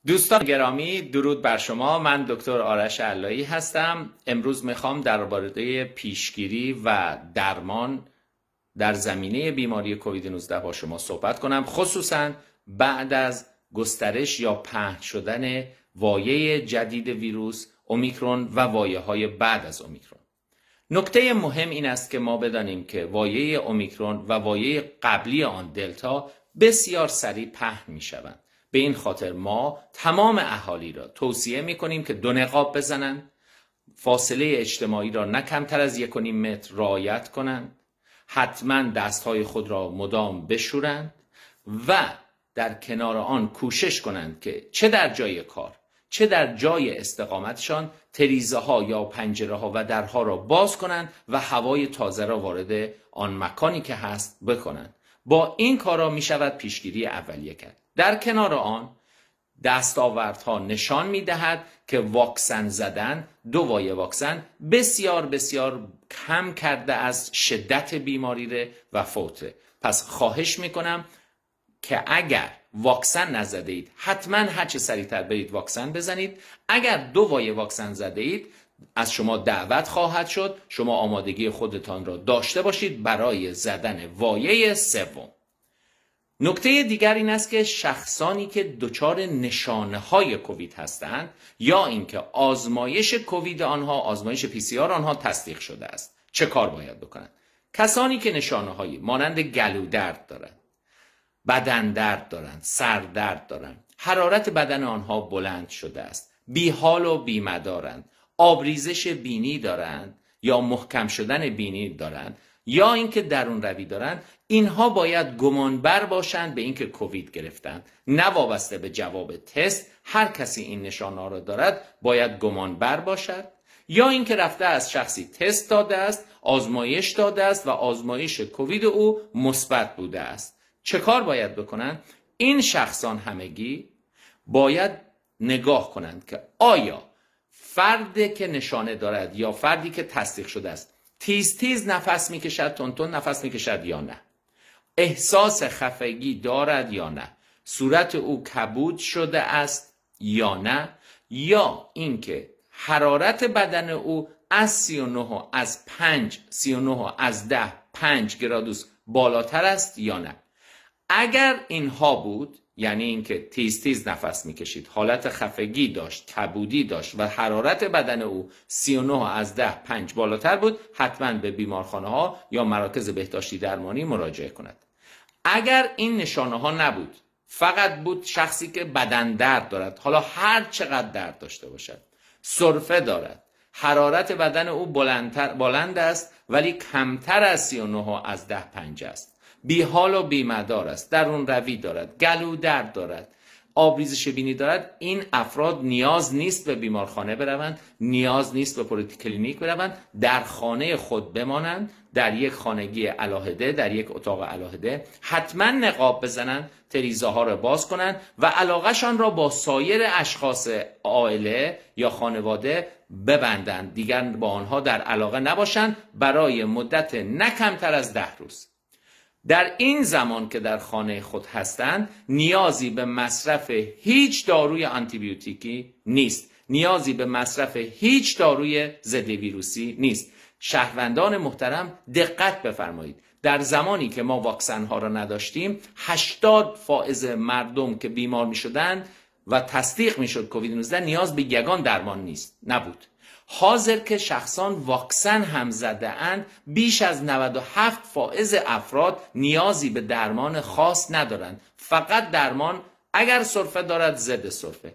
دوستان گرامی، درود بر شما. من دکتر آرش علایی هستم. امروز میخوام درباره پیشگیری و درمان در زمینه بیماری کووید 19 با شما صحبت کنم، خصوصا بعد از گسترش یا پهن شدن وایه جدید ویروس اومیکرون و وایه های بعد از اومیکرون. نکته مهم این است که ما بدانیم که وایه اومیکرون و وایه قبلی آن دلتا بسیار سریع پهن می شوند. به این خاطر ما تمام اهالی را توصیه می کنیم که 2 نقاب بزنند، فاصله اجتماعی را نه کمتر از 1.5 متر رعایت کنند، حتما دستهای خود را مدام بشورند و در کنار آن کوشش کنند که چه در جای کار چه در جای استقامتشان تریزه ها یا پنجره ها و درها را باز کنند و هوای تازه را وارد آن مکانی که هست بکنند. با این کارا می شود پیشگیری اولیه کرد. در کنار آن دستاوردها نشان می دهد که واکسن زدن، 2 وایه واکسن بسیار بسیار کم کرده از شدت بیماری و فوت. پس خواهش می کنم که اگر واکسن نزده اید حتما هرچه سریعتر برید واکسن بزنید. اگر 2 وایه واکسن زده اید از شما دعوت خواهد شد شما آمادگی خودتان را داشته باشید برای زدن وایه سوم. نکته دیگر این است که شخصانی که دچار نشانه های کووید هستند یا اینکه آزمایش کووید آنها، آزمایش PCR آنها تصدیق شده است، چه کار باید بکنند؟ کسانی که نشانه هایی مانند گلودرد دارند، بدن درد دارند، سردرد دارند، حرارت بدن آنها بلند شده است، بیحال و بیمدارند، آبریزش بینی دارند یا محکم شدن بینی دارند یا اینکه درون روی دارند، اینها باید گمانبر باشند به اینکه کووید گرفتند. نه وابسته به جواب تست، هر کسی این نشانه‌ها را دارد باید گمانبر باشد. یا اینکه رفته از شخصی تست داده است، آزمایش داده است و آزمایش کووید او مثبت بوده است. چه کار باید بکنند؟ این شخصان همگی باید نگاه کنند که آیا فردی که نشانه دارد یا فردی که تصدیق شده است تیز تیز نفس میکشد، تون تون نفس میکشد یا نه، احساس خفگی دارد یا نه، صورت او کبود شده است یا نه، یا اینکه حرارت بدن او از 39 از 10 5 گرادوس بالاتر است یا نه. اگر اینها بود، یعنی اینکه تیز تیز نفس میکشید، حالت خفگی داشت، کبودی داشت و حرارت بدن او 39 از 10 5 بالاتر بود، حتما به بیمارخانه ها یا مراکز بهداشتی درمانی مراجعه کند. اگر این نشانه ها نبود، فقط بود شخصی که بدن درد دارد، حالا هر چقدر درد داشته باشد، سرفه دارد، حرارت بدن او بلند است ولی کمتر از 39 از 10 5 است، بیحال و بیمدار است، درون روی دارد، گلودرد دارد، آبریزش بینی دارد، این افراد نیاز نیست به بیمارخانه بروند، نیاز نیست به پلیکلینیک بروند، در خانه خود بمانند، در یک خانگی علاهده، در یک اتاق علاهده، حتما نقاب بزنند، تریزه ها را باز کنند و علاقهشان را با سایر اشخاص عائله یا خانواده ببندند، دیگر با آنها در علاقه نباشند برای مدت نه کمتر از 10 روز. در این زمان که در خانه خود هستند نیازی به مصرف هیچ داروی آنتیبیوتیکی نیست، نیازی به مصرف هیچ داروی ضد ویروسی نیست. شهروندان محترم دقت بفرمایید، در زمانی که ما واکسن ها را نداشتیم 80% مردم که بیمار می شدند و تصدیق می شد کووید 19 نیاز به یگان درمان نبود. حاضر که شخصان واکسن هم زده اند بیش از 97% افراد نیازی به درمان خاص ندارند، فقط درمان اگر سرفه دارد ضد سرفه،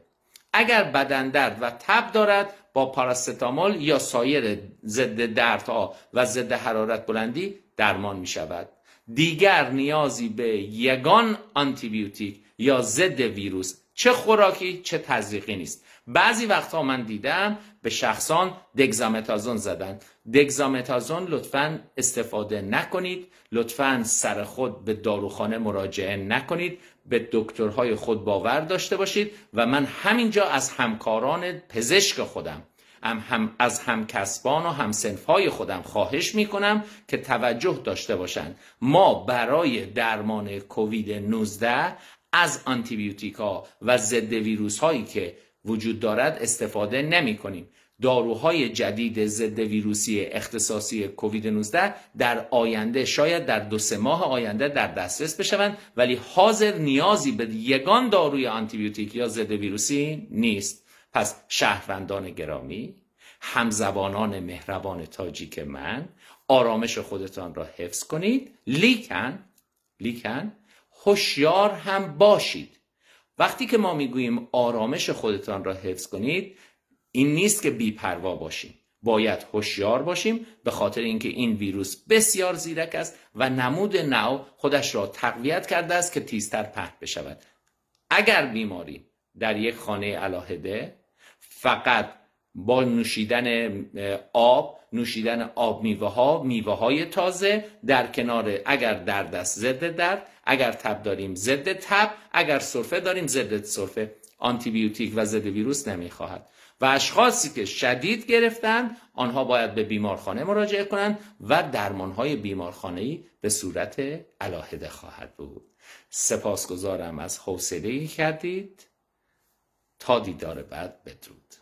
اگر بدن درد و تب دارد با پاراستامول یا سایر ضد دردها و ضد حرارت بلندی درمان می شود. دیگر نیازی به یگان آنتیبیوتیک یا ضد ویروس چه خوراکی چه تزریقی نیست. بعضی وقتها من دیدم به شخصان دگزامتازون زدن. دگزامتازون لطفاً استفاده نکنید، لطفاً سر خود به داروخانه مراجعه نکنید، به دکترهای خود باور داشته باشید و من همینجا از همکاران پزشک خودم از همکسبان و همسنفهای خودم خواهش میکنم که توجه داشته باشند. ما برای درمان کووید 19 از آنتیبیوتیک ها و ضد ویروس هایی که وجود دارد استفاده نمی کنیم. داروهای جدید ضد ویروسی اختصاصی کووید 19 در آینده شاید در 2-3 ماه آینده در دسترس بشوند، ولی حاضر نیازی به یگان داروی آنتیبیوتیک یا ضد ویروسی نیست. پس شهروندان گرامی، همزبانان مهربان تاجیک من، آرامش خودتان را حفظ کنید، لیکن هوشیار هم باشید. وقتی که ما میگوییم آرامش خودتان را حفظ کنید، این نیست که بی‌پروا باشیم. باید هوشیار باشیم، به خاطر اینکه این ویروس بسیار زیرک است و نمود نو خودش را تقویت کرده است که تیزتر پهن بشود. اگر بیماری در یک خانه علاهده فقط با نوشیدن آب میوه های تازه، در کنار اگر درد است ضد درد، اگر تب داریم ضد تب، اگر سرفه داریم ضد سرفه، آنتیبیوتیک و ضد ویروس نمیخواهد. و اشخاصی که شدید گرفتن آنها باید به بیمارخانه مراجعه کنند و درمانهای بیمارخانه‌ای به صورت علاهده خواهد بود. سپاسگزارم از حوصله‌ای کردید. تا دیدار بعد، بدرود.